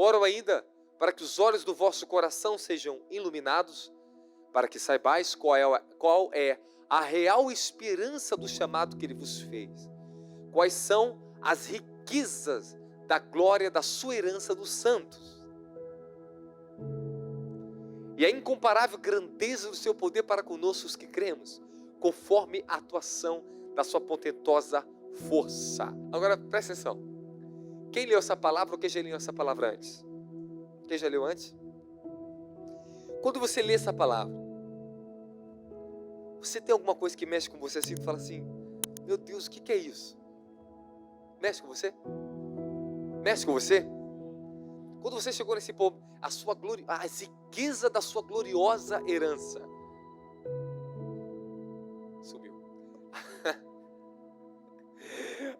Oro ainda para que os olhos do vosso coração sejam iluminados, para que saibais qual é a real esperança do chamado que Ele vos fez. Quais são as riquezas da glória da sua herança dos santos. E a incomparável grandeza do seu poder para conosco os que cremos, conforme a atuação da sua potentosa força. Agora, presta atenção. Quem leu essa palavra ou quem já leu essa palavra antes? Quem já leu antes? Quando você lê essa palavra, você tem alguma coisa que mexe com você assim, e fala assim, meu Deus, o que é isso? Mexe com você? Mexe com você? Quando você chegou nesse ponto, a riqueza da sua gloriosa herança sumiu.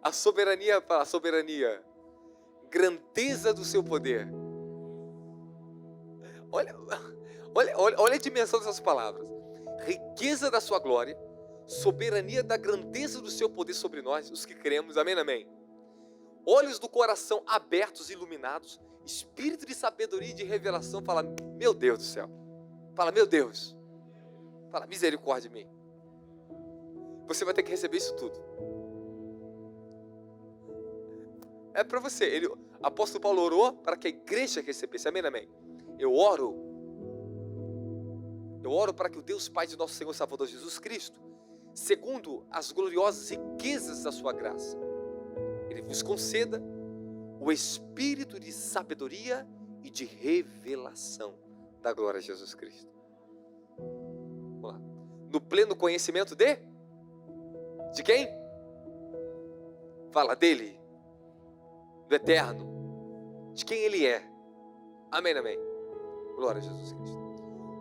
A soberania, grandeza do seu poder. Olha a dimensão dessas palavras. Riqueza da sua glória, soberania da grandeza do seu poder sobre nós, os que cremos, amém, amém. Olhos do coração abertos e iluminados, espírito de sabedoria e de revelação. Fala, meu Deus do céu. Fala, meu Deus. Fala, misericórdia de mim. Você vai ter que receber isso tudo. É para você. O apóstolo Paulo orou para que a igreja recebesse, amém, amém. Eu oro para que o Deus Pai de nosso Senhor e Salvador Jesus Cristo, segundo as gloriosas riquezas da sua graça, Ele vos conceda o espírito de sabedoria e de revelação da glória de Jesus Cristo. Vamos lá. No pleno conhecimento de quem? Fala, dele, do eterno, de quem Ele é. Amém, amém. Glória a Jesus Cristo.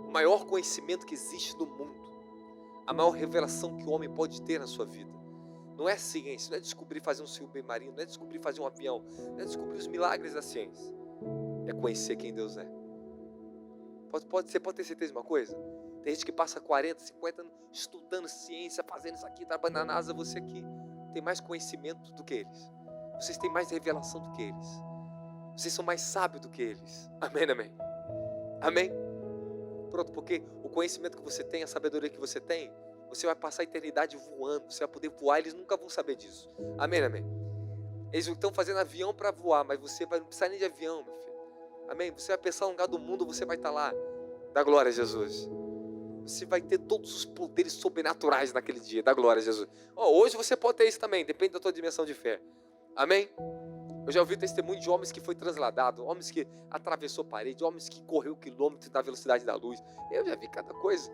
O maior conhecimento que existe no mundo, a maior revelação que o homem pode ter na sua vida, não é ciência, não é descobrir fazer um submarino, não é descobrir fazer um avião, não é descobrir os milagres da ciência, é conhecer quem Deus é. Você pode ter certeza de uma coisa? Tem gente que passa 40, 50 anos estudando ciência, fazendo isso aqui, trabalhando na NASA. Você aqui tem mais conhecimento do que eles. Vocês têm mais revelação do que eles. Vocês são mais sábios do que eles. Amém, amém. Amém. Pronto, porque o conhecimento que você tem, a sabedoria que você tem, você vai passar a eternidade voando. Você vai poder voar, eles nunca vão saber disso. Amém, amém. Eles estão fazendo avião para voar, mas você não precisa nem de avião, meu filho. Amém. Você vai pensar em um lugar do mundo, você vai estar lá. Da glória a Jesus. Você vai ter todos os poderes sobrenaturais naquele dia. Da glória a Jesus. Hoje você pode ter isso também, depende da tua dimensão de fé. Amém. Eu já ouvi testemunho de homens que foi transladado, homens que atravessou parede, homens que correu quilômetros na velocidade da luz. Eu já vi cada coisa.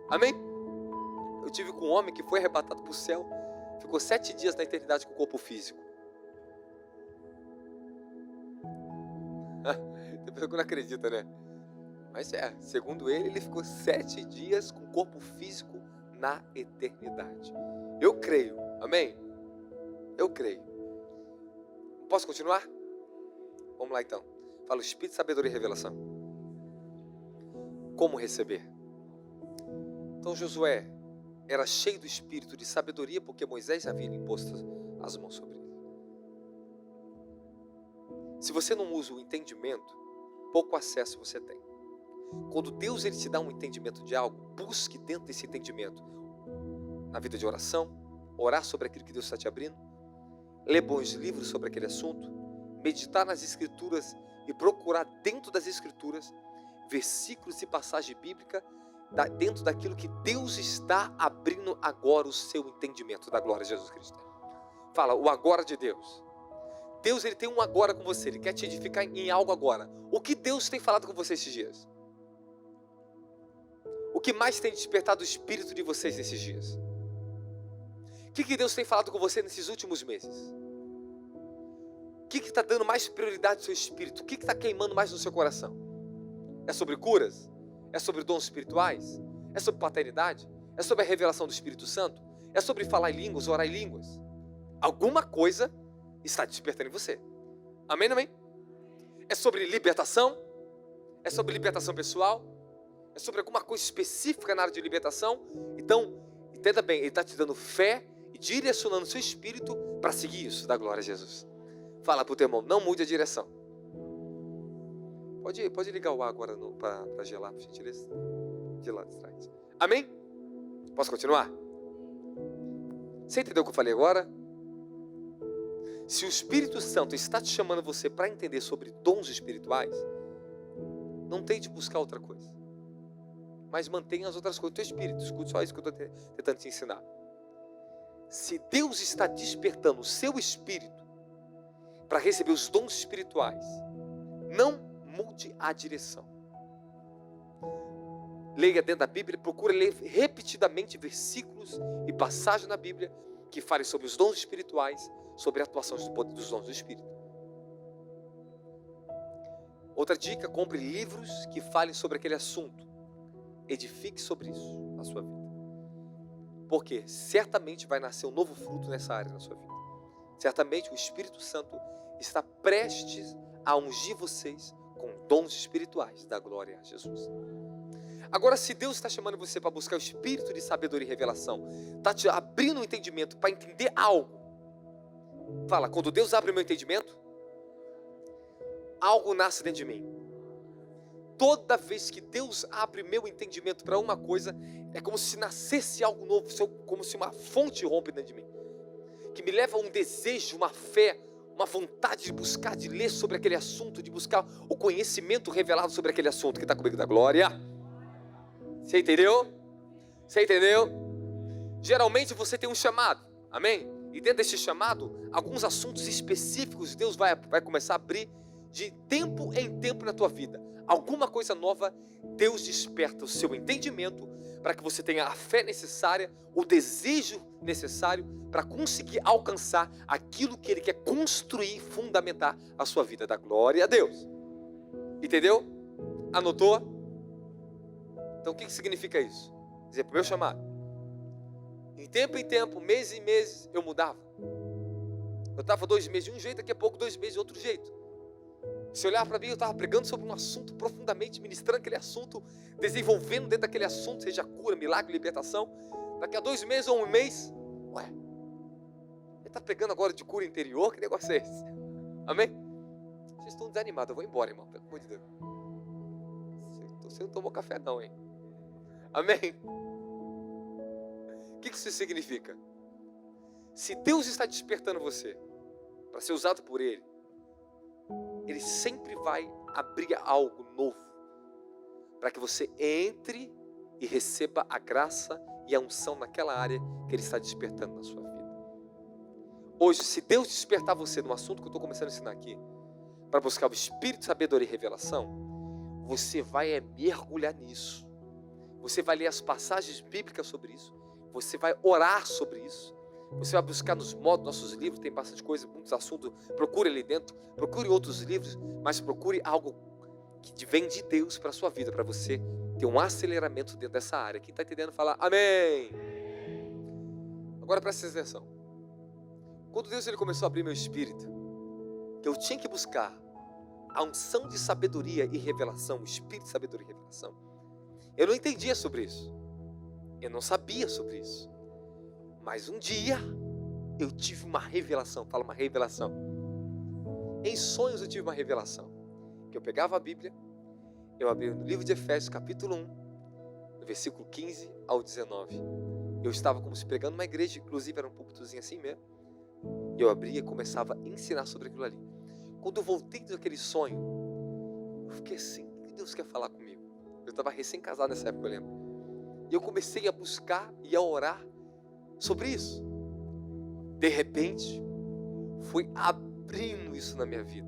Amém? Eu tive com um homem que foi arrebatado para o céu, ficou 7 dias na eternidade com o corpo físico. Tem pessoa que não acredita, né? Mas segundo ele ficou 7 dias com o corpo físico na eternidade. Eu creio, amém? Eu creio. Posso continuar? Vamos lá então. Fala, Espírito de sabedoria e revelação. Como receber? Então Josué era cheio do espírito de sabedoria, porque Moisés havia imposto as mãos sobre ele. Se você não usa o entendimento, pouco acesso você tem. Quando Deus ele te dá um entendimento de algo, busque dentro desse entendimento, na vida de oração, orar sobre aquilo que Deus está te abrindo, ler bons livros sobre aquele assunto, meditar nas Escrituras e procurar dentro das Escrituras versículos e passagem bíblica dentro daquilo que Deus está abrindo agora o seu entendimento da glória de Jesus Cristo. Fala, o agora de Deus. Deus ele tem um agora com você, Ele quer te edificar em algo agora. O que Deus tem falado com você esses dias? O que mais tem despertado o espírito de vocês nesses dias? O que Deus tem falado com você nesses últimos meses? O que está dando mais prioridade ao seu espírito? O que está queimando mais no seu coração? É sobre curas? É sobre dons espirituais? É sobre paternidade? É sobre a revelação do Espírito Santo? É sobre falar em línguas, orar em línguas? Alguma coisa está despertando em você. Amém, amém? É sobre libertação? É sobre libertação pessoal? É sobre alguma coisa específica na área de libertação? Então, entenda bem, Ele está te dando fé e direcionando o seu espírito para seguir isso, da glória a Jesus. Fala para o teu irmão, não mude a direção. Pode ligar o ar agora para gelar, por gentileza. De lá de trás. Amém? Posso continuar? Você entendeu o que eu falei agora? Se o Espírito Santo está te chamando você para entender sobre dons espirituais, não tente buscar outra coisa, mas mantenha as outras coisas. O teu espírito, escute só isso que eu estou tentando te ensinar. Se Deus está despertando o seu espírito para receber os dons espirituais, não mude a direção. Leia dentro da Bíblia, procure ler repetidamente versículos e passagens na Bíblia que falem sobre os dons espirituais, sobre a atuação dos dons do Espírito. Outra dica, compre livros que falem sobre aquele assunto. Edifique sobre isso na sua vida. Porque certamente vai nascer um novo fruto nessa área na sua vida. Certamente o Espírito Santo está prestes a ungir vocês com dons espirituais da glória a Jesus. Agora, se Deus está chamando você para buscar o espírito de sabedoria e revelação, está te abrindo o entendimento para entender algo. Fala, quando Deus abre o meu entendimento, algo nasce dentro de mim. Toda vez que Deus abre meu entendimento para uma coisa, é como se nascesse algo novo, como se uma fonte rompe dentro de mim, que me leva a um desejo, uma fé, uma vontade de buscar, de ler sobre aquele assunto, de buscar o conhecimento revelado sobre aquele assunto. Que está comigo da glória? Você entendeu? Você entendeu? Geralmente você tem um chamado, amém? E dentro desse chamado, alguns assuntos específicos Deus vai começar a abrir de tempo em tempo na tua vida. Alguma coisa nova, Deus desperta o seu entendimento para que você tenha a fé necessária, o desejo necessário para conseguir alcançar aquilo que Ele quer construir, fundamentar a sua vida. Da glória a Deus. Entendeu? Anotou? Então o que significa isso? Dizer, para o meu chamado, em tempo, meses e meses, eu mudava. Eu estava 2 meses de um jeito, daqui a pouco 2 meses de outro jeito. Se olhar para mim, eu estava pregando sobre um assunto profundamente, ministrando aquele assunto, desenvolvendo dentro daquele assunto, seja cura, milagre, libertação. Daqui a 2 meses ou 1 mês, ele está pregando agora de cura interior, que negócio é esse? Amém? Vocês estão desanimados, eu vou embora, irmão, pelo amor de Deus. Você não tomou café não, hein? Amém? O que isso significa? Se Deus está despertando você para ser usado por Ele, Ele sempre vai abrir algo novo para que você entre e receba a graça e a unção naquela área que Ele está despertando na sua vida. Hoje, se Deus despertar você no assunto que eu estou começando a ensinar aqui, para buscar o Espírito de sabedoria e revelação, você vai mergulhar nisso. Você vai ler as passagens bíblicas sobre isso. Você vai orar sobre isso. Você vai buscar nos nossos livros, tem bastante coisa, muitos assuntos. Procure ali dentro, procure outros livros, mas procure algo que vem de Deus para a sua vida, para você ter um aceleramento dentro dessa área. Quem está entendendo, fala amém. Agora presta atenção. Quando Deus começou a abrir meu espírito, que eu tinha que buscar a unção de sabedoria e revelação, o espírito de sabedoria e revelação, eu não entendia sobre isso. Eu não sabia sobre isso. Mas um dia eu tive uma revelação. Fala, uma revelação. Em sonhos eu tive uma revelação. Que eu pegava a Bíblia, eu abria no livro de Efésios, capítulo 1, no versículo 15 ao 19. Eu estava como se pregando uma igreja, inclusive era um púlpitozinho assim mesmo. E eu abria e começava a ensinar sobre aquilo ali. Quando eu voltei daquele sonho, eu fiquei assim, o que Deus quer falar comigo? Eu estava recém-casado nessa época, eu lembro. E eu comecei a buscar e a orar sobre isso. De repente, fui abrindo isso na minha vida.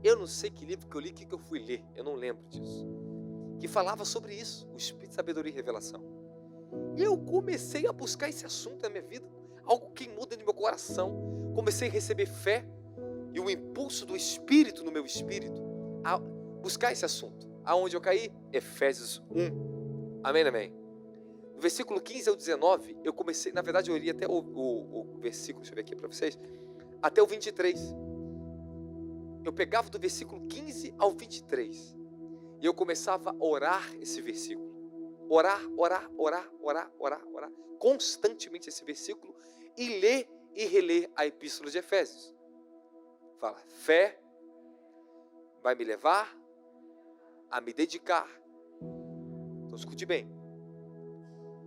Eu não sei que livro que eu li, que eu fui ler, eu não lembro disso. Que falava sobre isso, o Espírito de sabedoria e revelação. E eu comecei a buscar esse assunto na minha vida, algo que muda no meu coração. Comecei a receber fé e o impulso do Espírito no meu espírito a buscar esse assunto. Aonde eu caí? Efésios 1. Amém, amém. No versículo 15 ao 19, eu comecei, na verdade eu li até o versículo, deixa eu ver aqui para vocês, até o 23. Eu pegava do versículo 15 ao 23 e eu começava a orar esse versículo. Orar, constantemente esse versículo e ler e reler a Epístola de Efésios. Fala, fé vai me levar a me dedicar. Então escute bem.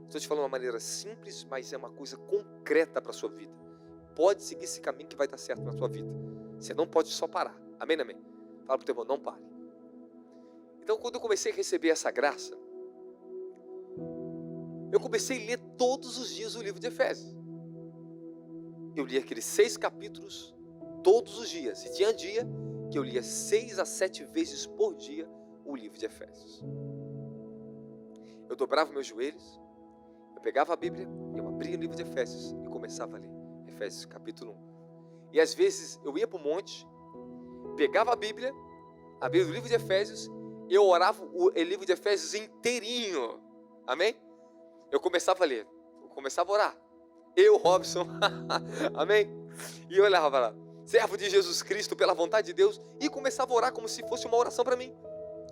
Estou te falando de uma maneira simples, mas é uma coisa concreta para a sua vida. Pode seguir esse caminho que vai dar certo na sua vida. Você não pode só parar. Amém, amém? Fala para o teu irmão, não pare. Então, quando eu comecei a receber essa graça, eu comecei a ler todos os dias o livro de Efésios. Eu li aqueles 6 capítulos todos os dias. E tinha dia que eu lia 6 a 7 vezes por dia o livro de Efésios. Eu dobrava meus joelhos, eu pegava a Bíblia, eu abria o livro de Efésios e começava a ler Efésios capítulo 1. E às vezes eu ia para o monte, pegava a Bíblia, abria o livro de Efésios, eu orava o livro de Efésios inteirinho. Amém? Eu começava a ler, eu começava a orar. Eu, Robson, amém? E eu olhava lá, servo de Jesus Cristo pela vontade de Deus, e começava a orar como se fosse uma oração para mim.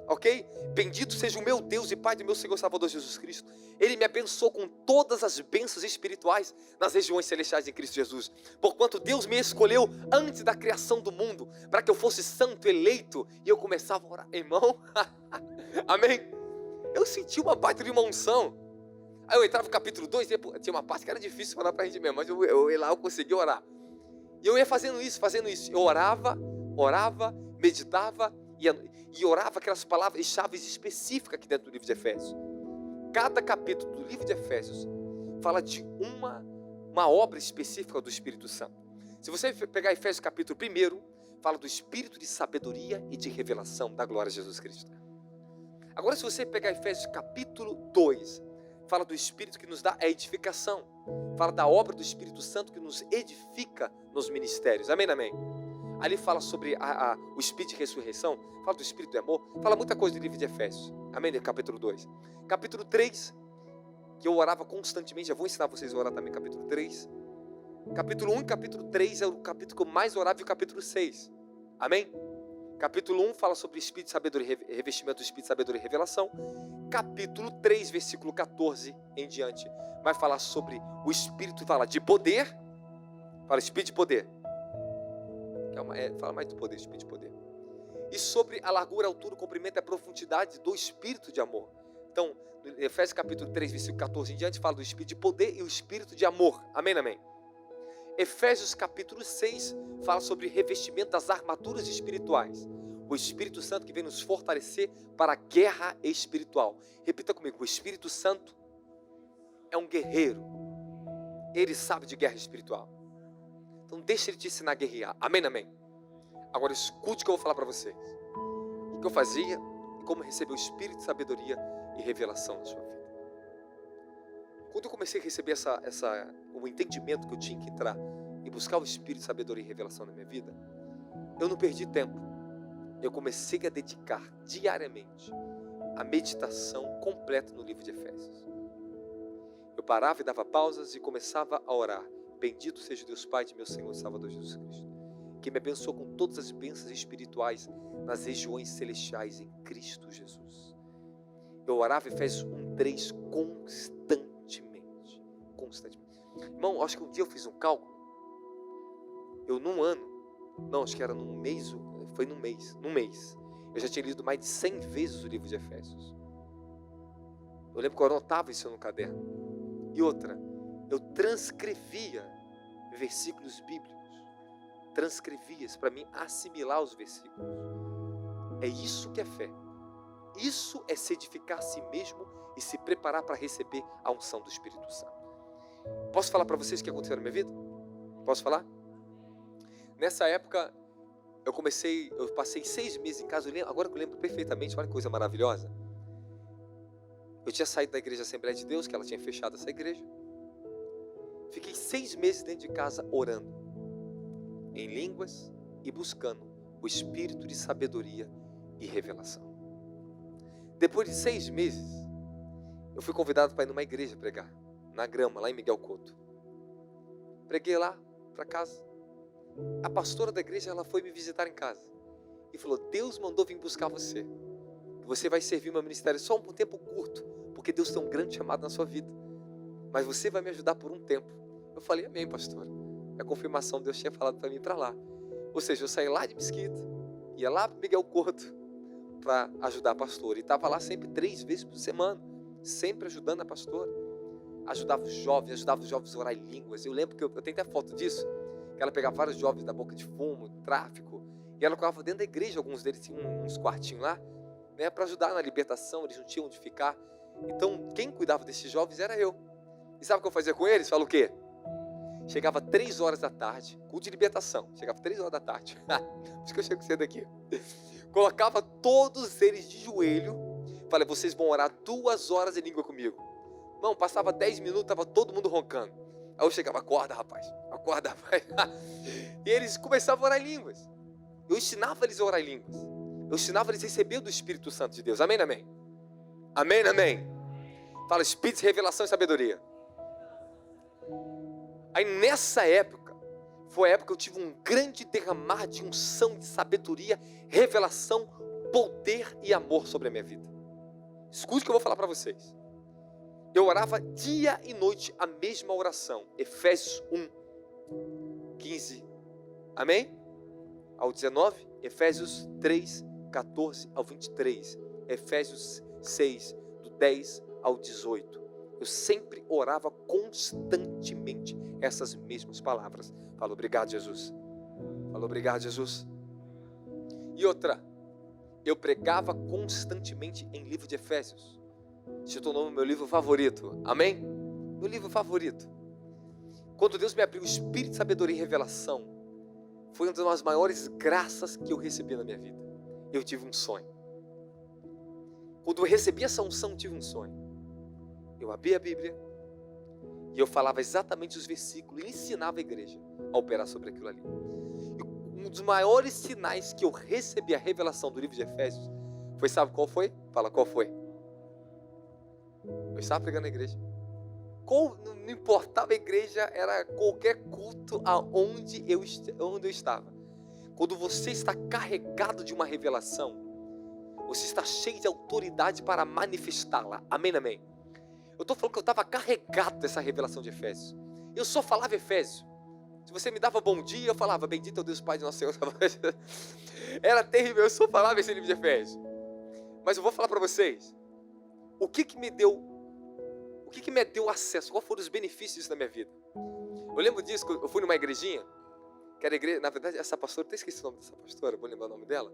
Ok? Bendito seja o meu Deus e Pai do meu Senhor Salvador Jesus Cristo. Ele me abençoou com todas as bênçãos espirituais nas regiões celestiais em Cristo Jesus. Porquanto Deus me escolheu antes da criação do mundo, para que eu fosse santo, eleito. E eu começava a orar, irmão. Amém? Eu senti uma baita de uma unção. Aí eu entrava no capítulo 2, tinha uma parte que era difícil falar para a gente mesmo, mas eu ia lá, eu conseguia orar. E eu ia fazendo isso. Eu orava, meditava e orava aquelas palavras, chaves específicas aqui dentro do livro de Efésios. Cada capítulo do livro de Efésios fala de uma obra específica do Espírito Santo. Se você pegar Efésios capítulo 1, fala do Espírito de sabedoria e de revelação da glória de Jesus Cristo. Agora, se você pegar Efésios capítulo 2, fala do Espírito que nos dá a edificação. Fala da obra do Espírito Santo que nos edifica nos ministérios. Amém, amém? Ali fala sobre o Espírito de ressurreição. Fala do Espírito de amor. Fala muita coisa do livro de Efésios. Amém? Capítulo 2. Capítulo 3, que eu orava constantemente. Já vou ensinar vocês a orar também, capítulo 3. Capítulo 1 e capítulo 3 é o capítulo que eu mais orava, e o capítulo 6. Amém? Capítulo 1 fala sobre o Espírito de sabedoria, revestimento do Espírito de sabedoria e revelação. Capítulo 3, versículo 14 em diante, vai falar sobre o Espírito, fala de poder. Fala Espírito de poder. Fala mais do poder, Espírito de poder. E sobre a largura, a altura, o comprimento e a profundidade do Espírito de amor. Então, no Efésios capítulo 3, versículo 14 em diante, fala do Espírito de poder e o Espírito de amor. Amém, amém? Efésios capítulo 6 fala sobre revestimento das armaduras espirituais. O Espírito Santo que vem nos fortalecer para a guerra espiritual. Repita comigo, o Espírito Santo é um guerreiro. Ele sabe de guerra espiritual. Então deixa ele te ensinar a guerrear. Amém, amém? Agora escute o que eu vou falar para vocês. O que eu fazia e como receber o Espírito de sabedoria e revelação na sua vida. Quando eu comecei a receber o entendimento que eu tinha que entrar e buscar o Espírito de sabedoria e revelação na minha vida, eu não perdi tempo. Eu comecei a dedicar diariamente a meditação completa no livro de Efésios. Eu parava e dava pausas e começava a orar. Bendito seja Deus Pai de meu Senhor e Salvador Jesus Cristo, que me abençoou com todas as bênçãos espirituais nas regiões celestiais em Cristo Jesus. Eu orava Efésios 1:3 constantemente. Irmão, acho que um dia eu fiz um cálculo. Eu acho que era num mês, eu já tinha lido mais de 100 vezes o livro de Efésios. Eu lembro que eu anotava isso no caderno. E outra, eu transcrevia versículos bíblicos. Transcrevia para mim assimilar os versículos. É isso que é fé. Isso é se edificar a si mesmo e se preparar para receber a unção do Espírito Santo. Posso falar para vocês o que aconteceu na minha vida? Posso falar? Nessa época, eu passei 6 meses em casa. Agora que eu lembro perfeitamente, olha que coisa maravilhosa. Eu tinha saído da igreja Assembleia de Deus, que ela tinha fechado essa igreja. Fiquei 6 meses dentro de casa orando, em línguas e buscando o Espírito de sabedoria e revelação. Depois de 6 meses, eu fui convidado para ir numa igreja pregar, na Grama, lá em Miguel Couto. Preguei lá, para casa. A pastora da igreja, ela foi me visitar em casa e falou: Deus mandou vir buscar você. Você vai servir meu ministério só um tempo curto, porque Deus tem um grande chamado na sua vida. Mas você vai me ajudar por um tempo. Eu falei: amém, pastor. A confirmação, Deus tinha falado para mim ir para lá. Ou seja, eu saí lá de Mesquita, ia lá para Miguel Couto, para ajudar a pastora. E estava lá sempre 3 vezes por semana, sempre ajudando a pastora. Ajudava os jovens a orar em línguas. Eu lembro que eu tenho até foto disso, que ela pegava vários jovens da boca de fumo, tráfico, e ela colocava dentro da igreja, alguns deles tinham uns quartinhos lá, né, para ajudar na libertação, eles não tinham onde ficar. Então, quem cuidava desses jovens era eu. E sabe o que eu fazia com eles? Fala o quê? Chegava 3 horas da tarde, culto de libertação, chegava 3 horas da tarde, por isso que eu chego cedo aqui. Colocava todos eles de joelho, falei, vocês vão orar 2 horas em língua comigo. Não, passava 10 minutos, estava todo mundo roncando. Aí eu chegava, acorda rapaz. E eles começavam a orar em línguas. Eu ensinava eles a orar em línguas. Eu ensinava eles a receber do Espírito Santo de Deus. Amém, amém? Amém, amém? Fala, Espírito de revelação e sabedoria. Aí nessa época, foi a época que eu tive um grande derramar de unção, de sabedoria, revelação, poder e amor sobre a minha vida. Escute o que eu vou falar para vocês. Eu orava dia e noite a mesma oração. Efésios 1, 15, amém? Ao 19, Efésios 3, 14 ao 23, Efésios 6, do 10 ao 18. Eu sempre orava constantemente essas mesmas palavras. Fala, obrigado, Jesus. Fala, obrigado, Jesus. E outra, eu pregava constantemente em livro de Efésios. Se tornou meu livro favorito, amém? Meu livro favorito. Quando Deus me abriu o Espírito de sabedoria e revelação, foi uma das maiores graças que eu recebi na minha vida. Eu tive um sonho. Quando eu recebi essa unção, eu tive um sonho. Eu abri a Bíblia e eu falava exatamente os versículos e ensinava a igreja a operar sobre aquilo ali. E um dos maiores sinais que eu recebi a revelação do livro de Efésios foi, sabe qual foi? Fala, qual foi? Eu estava pregando na igreja. Não importava a igreja, era qualquer culto aonde eu estava. Quando você está carregado de uma revelação, você está cheio de autoridade para manifestá-la. Amém, amém? Eu estou falando que eu estava carregado dessa revelação de Efésios. Eu só falava Efésios. Se você me dava bom dia, eu falava, bendito é o Deus Pai de nosso Senhor. Era terrível, eu só falava esse livro de Efésios. Mas eu vou falar para vocês, o que me deu acesso, qual foram os benefícios disso na minha vida. Eu lembro disso, eu fui numa igrejinha, que era igreja, na verdade essa pastora, até esqueci o nome dessa pastora, vou lembrar o nome dela.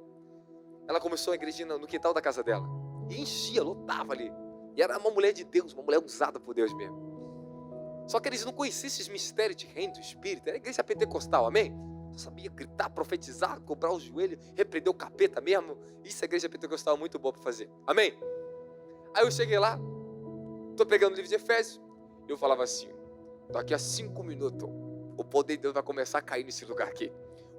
Ela começou a igrejinha no quintal da casa dela, e enchia, lotava ali, e era uma mulher de Deus, uma mulher usada por Deus mesmo. Só que eles não conheciam esses mistérios de reino do Espírito, era a igreja pentecostal, amém? Só sabia gritar, profetizar, cobrar o joelho, repreender o capeta mesmo. Isso a igreja pentecostal é muito boa para fazer, amém? Aí eu cheguei lá, estou pegando o livro de Efésios, eu falava assim, daqui a 5 minutos, o poder de Deus vai começar a cair nesse lugar aqui.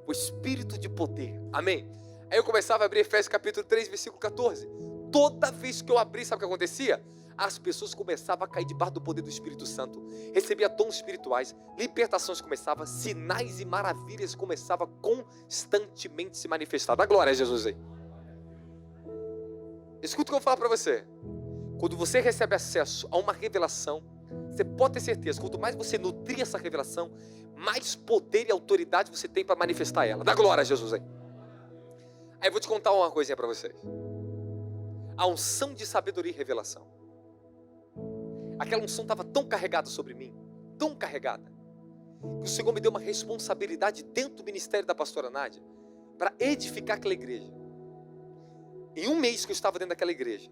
O Espírito de poder, amém? Aí eu começava a abrir Efésios capítulo 3, versículo 14. Toda vez que eu abri, sabe o que acontecia? As pessoas começavam a cair debaixo do poder do Espírito Santo, recebia dons espirituais, libertações começavam, sinais e maravilhas começavam constantemente se manifestar. Dá glória a Jesus aí. Escuta o que eu vou falar para você. Quando você recebe acesso a uma revelação, você pode ter certeza, quanto mais você nutrir essa revelação, mais poder e autoridade você tem para manifestar ela. Dá glória a Jesus aí. Aí eu vou te contar uma coisinha para vocês. A unção de sabedoria e revelação. Aquela unção estava tão carregada sobre mim, tão carregada, que o Senhor me deu uma responsabilidade dentro do ministério da pastora Nádia, para edificar aquela igreja. Em um mês que eu estava dentro daquela igreja,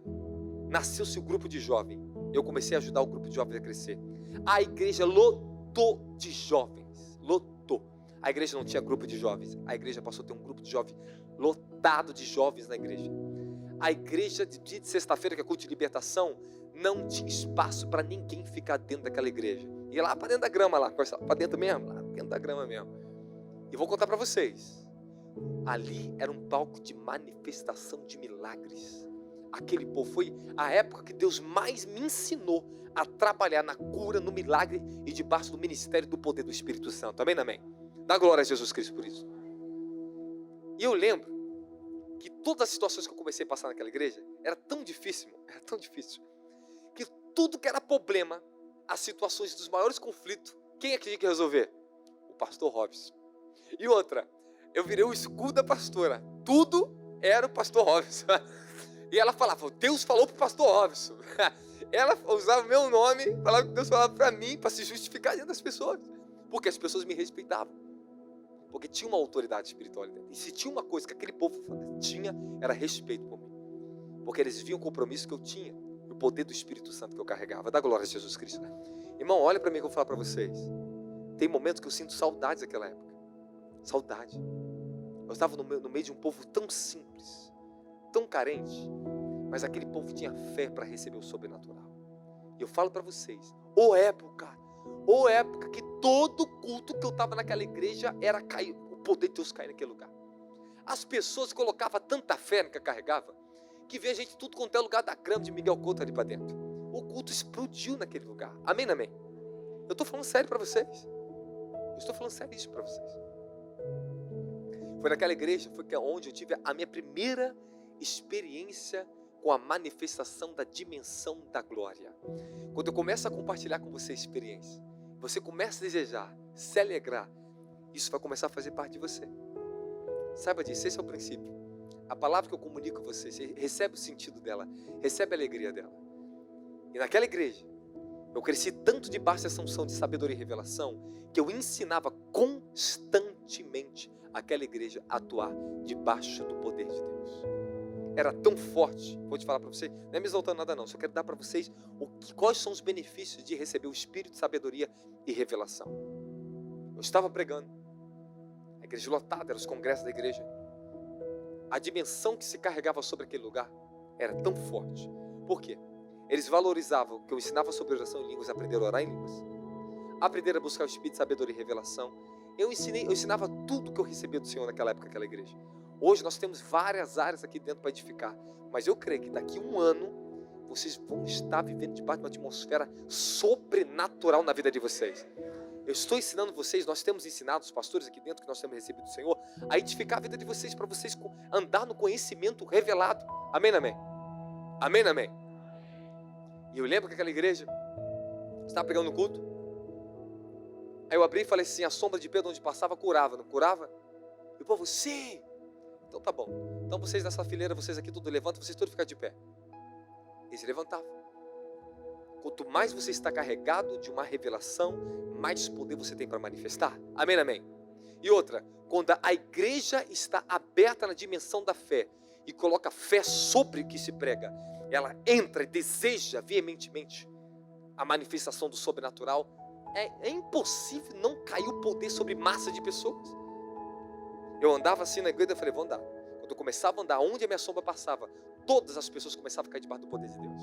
nasceu-se o grupo de jovens. Eu comecei a ajudar o grupo de jovens a crescer. A igreja lotou de jovens. Lotou. A igreja não tinha grupo de jovens. A igreja passou a ter um grupo de jovens lotado de jovens na igreja. A igreja de dia de sexta-feira, que é culto de libertação, não tinha espaço para ninguém ficar dentro daquela igreja. Ia lá para dentro da grama, lá para dentro mesmo, lá dentro da grama mesmo. E vou contar para vocês. Ali era um palco de manifestação de milagres. Aquele povo foi a época que Deus mais me ensinou a trabalhar na cura, no milagre e debaixo do ministério do poder do Espírito Santo. Amém, amém? Dá glória a Jesus Cristo por isso. E eu lembro que todas as situações que eu comecei a passar naquela igreja era tão difícil, que tudo que era problema, as situações dos maiores conflitos, quem é que tinha que resolver? O pastor Robson. E outra, eu virei o escudo da pastora. Tudo era o pastor Robson. E ela falava, Deus falou para o pastor Robson. Ela usava o meu nome, falava que Deus falava para mim, para se justificar diante das pessoas. Porque as pessoas me respeitavam. Porque tinha uma autoridade espiritual ali dentro. E se tinha uma coisa que aquele povo tinha, era respeito por mim. Porque eles viam o compromisso que eu tinha, o poder do Espírito Santo que eu carregava. Dá glória a Jesus Cristo. Irmão, olha para mim que eu vou falar para vocês. Tem momentos que eu sinto saudades daquela época. Saudade. Eu estava no meio de um povo tão simples, tão carente, mas aquele povo tinha fé para receber o sobrenatural. E eu falo para vocês, ô época que todo culto que eu estava naquela igreja era cair, o poder de Deus cair naquele lugar. As pessoas colocavam tanta fé no que eu carregava, que via gente tudo quanto é lugar da grama de Miguel Couto ali para dentro. O culto explodiu naquele lugar. Amém, amém? Eu estou falando sério para vocês. Eu estou falando sério isso para vocês. Foi naquela igreja, foi onde eu tive a minha primeira experiência com a manifestação da dimensão da glória. Quando eu começo a compartilhar com você a experiência, você começa a desejar, se alegrar, isso vai começar a fazer parte de você. Saiba disso, esse é o princípio. A palavra que eu comunico a você, você recebe o sentido dela, recebe a alegria dela. E naquela igreja, eu cresci tanto debaixo dessa unção de sabedoria e revelação, que eu ensinava constantemente aquela igreja a atuar debaixo do poder de Deus. Era tão forte, vou te falar para você, não é me exaltando nada não, só quero dar para vocês quais são os benefícios de receber o Espírito de sabedoria e revelação. Eu estava pregando, a igreja lotada, eram os congressos da igreja. A dimensão que se carregava sobre aquele lugar era tão forte. Por quê? Eles valorizavam que eu ensinava sobre oração em línguas, aprender a orar em línguas, aprender a buscar o Espírito de sabedoria e revelação. Eu ensinava tudo que eu recebia do Senhor naquela época, naquela igreja. Hoje nós temos várias áreas aqui dentro para edificar, mas eu creio que daqui a um ano vocês vão estar vivendo debaixo de uma atmosfera sobrenatural na vida de vocês. Eu estou ensinando vocês, nós temos ensinado os pastores aqui dentro que nós temos recebido do Senhor a edificar a vida de vocês, para vocês andar no conhecimento revelado. Amém, amém? Amém, amém? E eu lembro que aquela igreja estava pregando no culto. Aí eu abri e falei assim, a sombra de Pedro onde passava curava, não curava? E o povo, sim. Então tá bom. Então vocês nessa fileira, vocês aqui tudo levantam, vocês todos ficam de pé. Eles levantavam. Quanto mais você está carregado de uma revelação, mais poder você tem para manifestar. Amém, amém? E outra, quando a igreja está aberta na dimensão da fé e coloca fé sobre o que se prega, ela entra e deseja veementemente a manifestação do sobrenatural. É impossível não cair o poder sobre massa de pessoas. Eu andava assim na igreja e falei, vou andar. Quando eu começava a andar, onde a minha sombra passava, todas as pessoas começavam a cair debaixo do poder de Deus.